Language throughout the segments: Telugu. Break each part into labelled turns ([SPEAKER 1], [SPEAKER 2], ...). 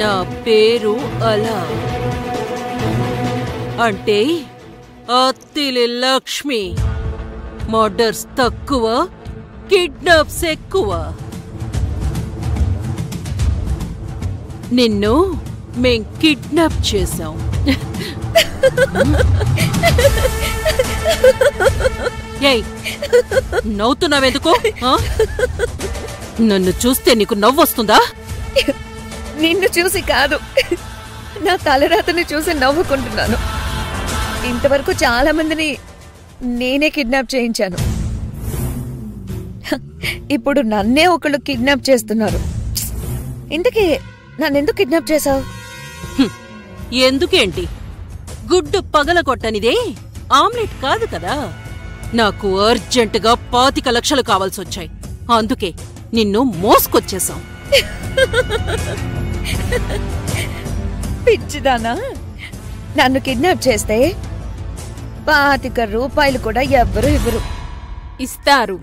[SPEAKER 1] నా పేరు అలా అంటే అత్తిలి లక్ష్మి. మర్డర్స్ తక్కువ, కిడ్నాప్స్ ఎక్కువ. నిన్ను మేం కిడ్నాప్ చేశాం. ఏయ్, నవ్వుతున్నావెందుకు? నన్ను చూస్తే నీకు నవ్వొస్తుందా?
[SPEAKER 2] నిన్ను చూసి కాదు, నా తలరాతని చూసి నవ్వుకుంటున్నాను. ఇంతవరకు చాలా మందిని నేనే కిడ్నాప్ చేయించాను. ఇప్పుడు నన్నే ఒకళ్ళు కిడ్నాప్ చేస్తున్నారు. ఇంతకీ నన్నెందుకు కిడ్నాప్ చేశావు?
[SPEAKER 1] ఎందుకేంటి? గుడ్డు పగలగొట్టనిదే ఆమ్లెట్ కాదు కదా. నాకు అర్జెంటుగా 25 లక్షలు కావాల్సొచ్చాయి. అందుకే నిన్ను మోసుకొచ్చేశాం.
[SPEAKER 2] పిచ్చిదానా, నన్ను కిడ్నాప్ చేస్తే 25 రూపాయలు కూడా ఎవ్వరూ ఇవ్వరు.
[SPEAKER 3] ఇస్తారు.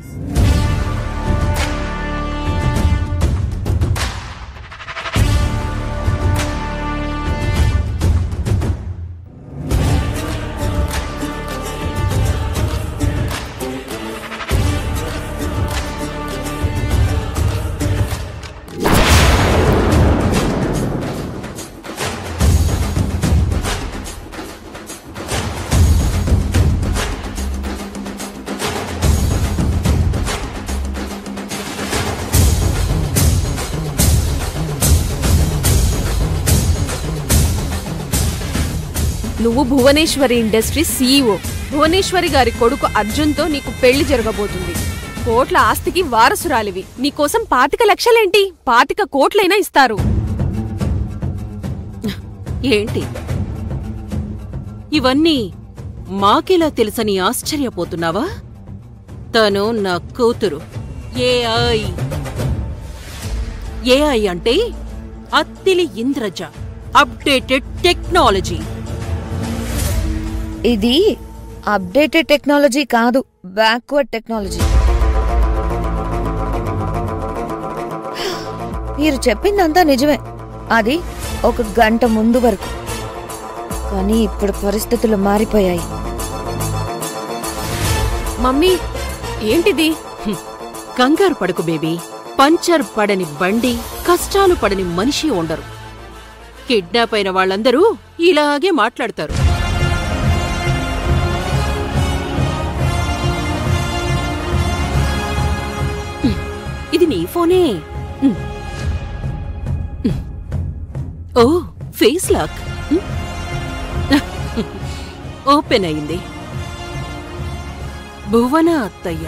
[SPEAKER 3] నువ్వు భువనేశ్వరి ఇండస్ట్రీస్ సీఈఓ. భువనేశ్వరి గారి కొడుకు అర్జున్తో నీకు పెళ్లి జరగబోతుంది. కోట్ల ఆస్తికి వారసురాలివి. నీకోసం 25 లక్షలేంటి, 25 కోట్లైనా ఇస్తారు.
[SPEAKER 1] ఏంటి ఇవన్నీ? మాకెలా తెలుసని ఆశ్చర్యపోతున్నావా? తను నా కూతురు. ఏఐ అంటే అత్తిలి ఇంద్రజ. Updated technology.
[SPEAKER 2] ఇది అప్డేటెడ్ టెక్నాలజీ కాదు, బ్యాక్వర్డ్ టెక్నాలజీ. మీరు చెప్పిందంతా నిజమే, అది 1 గంట ముందు వరకు. కానీ ఇప్పుడు పరిస్థితులు మారిపోయాయి.
[SPEAKER 3] మమ్మీ, ఏంటిది?
[SPEAKER 1] కంగారు పడుకు బేబీ. పంచర్ పడని బండి, కష్టాలు పడని మనిషి ఉండరు. కిడ్నాప్ అయిన వాళ్ళందరూ ఇలాగే మాట్లాడతారు. ఇది నీ ఫోనే. ఓ, ఫేస్ లాక్ ఓపెన్ అయింది. భువన అత్తయ్య.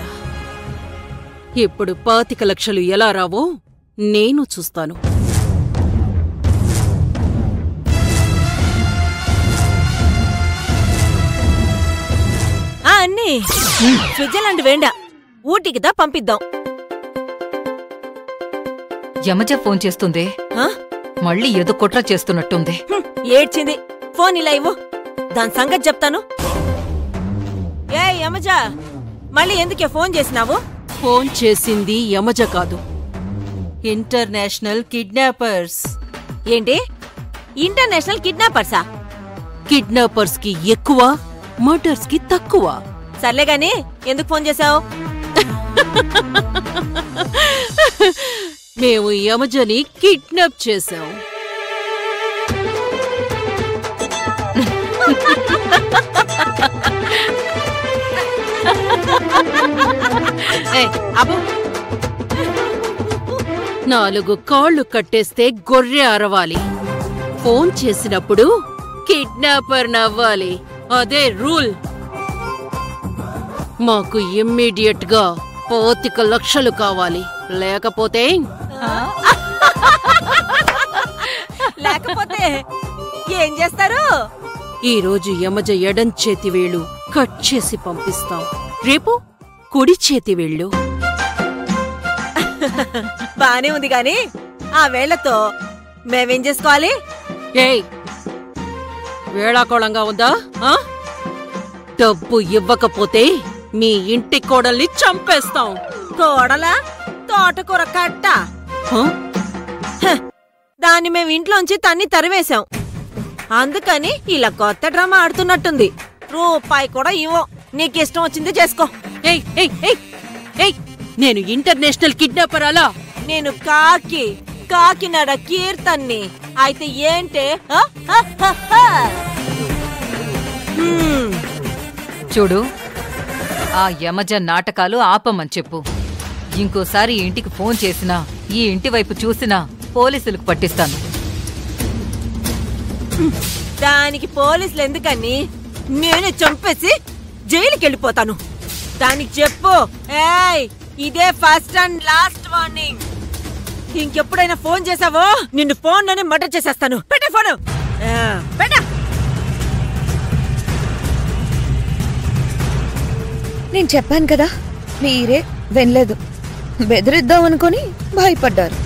[SPEAKER 1] ఇప్పుడు 25 లక్షలు ఎలా రావో నేను చూస్తాను.
[SPEAKER 4] అన్నీ స్విట్జర్లాండ్ వేండా, ఊటికిదా పంపిద్దాం.
[SPEAKER 5] యమజ ఫోన్ చేస్తుంది. మళ్ళీ ఏదో కుట్ర చేస్తున్నట్టుంది.
[SPEAKER 4] ఏడ్చింది. ఫోన్ ఇలా ఇవ్వు, దాని సంగతి చెప్తాను. ఏ యమజ, మళ్ళీ ఎందుకే ఫోన్ చేసినావు?
[SPEAKER 1] ఫోన్ చేసింది యమజ కాదు, ఇంటర్నేషనల్ కిడ్నాపర్స్.
[SPEAKER 4] ఏంటి? ఇంటర్నేషనల్ కిడ్నాపర్సా?
[SPEAKER 1] కిడ్నాపర్స్ కి ఎక్కువ, మర్డర్స్ కి తక్కువ.
[SPEAKER 4] సర్లేగాని ఎందుకు ఫోన్ చేశావు?
[SPEAKER 1] మేము యమజని కిడ్నాప్ చేశాం.
[SPEAKER 4] అబ్బో,
[SPEAKER 1] 4 కాళ్ళు కట్టేస్తే గొర్రె అరవాలి. ఫోన్ చేసినప్పుడు కిడ్నాపర్ నవ్వాలి. అదే రూల్. మాకు ఇమ్మీడియట్ గా 25 లక్షలు కావాలి. లేకపోతే
[SPEAKER 4] ఏం చేస్తారు?
[SPEAKER 1] ఈరోజు యమజ ఎడం చేతి వేళ్ళు కట్ చేసి పంపిస్తాం. రేపు కుడి చేతి వేళ్ళు.
[SPEAKER 4] బానే ఉంది గాని ఆ వేళ్లతో మేమేం చేసుకోవాలి?
[SPEAKER 1] ఏయ్, వేళాకోళంగా ఉందా? డబ్బు ఇవ్వకపోతే మీ ఇంటి కోడల్ని చంపేస్తాం.
[SPEAKER 4] కోడలా? తోటకూర కట్ట దాన్ని మేము ఇంట్లోంచి తన్ని తరివేశాం. అందుకని ఇలా కొత్త డ్రామా ఆడుతున్నట్టుంది. రూపాయి కూడా ఇవ్వం. నీకిష్టం వచ్చింది చేసుకో.
[SPEAKER 1] ఏయ్ ఏయ్ ఏయ్ ఏయ్ నేను ఇంటర్నేషనల్ కిడ్నాపరాలా?
[SPEAKER 4] నేను కాకినాడ కీర్తన్ని. అయితే ఏంటే?
[SPEAKER 5] చూడు, ఆ యమజ నాటకాలు ఆపమని చెప్పు. ఇంకోసారి ఇంటికి ఫోన్ చేసినా, ఈ ఇంటి వైపు చూసినా పోలీసులకు పట్టిస్తాను.
[SPEAKER 4] దానికి పోలీసులు ఎందుకని? నేను చంపేసి జైలుకెళ్ళిపోతాను. దానికి చెప్పు, ఏయ్ ఇదే ఫస్ట్ అండ్ లాస్ట్ వార్నింగ్. ఇంకెప్పుడైనా ఫోన్ చేసావో నిన్ను ఫోన్ లోనే మర్డర్ చేసేస్తాను. పెట్టే ఫోను. పెట్ట.
[SPEAKER 2] నేను చెప్పాను కదా, మీరే వినలేదు. బెదిరిద్దాం అనుకుని భయపడ్డారు.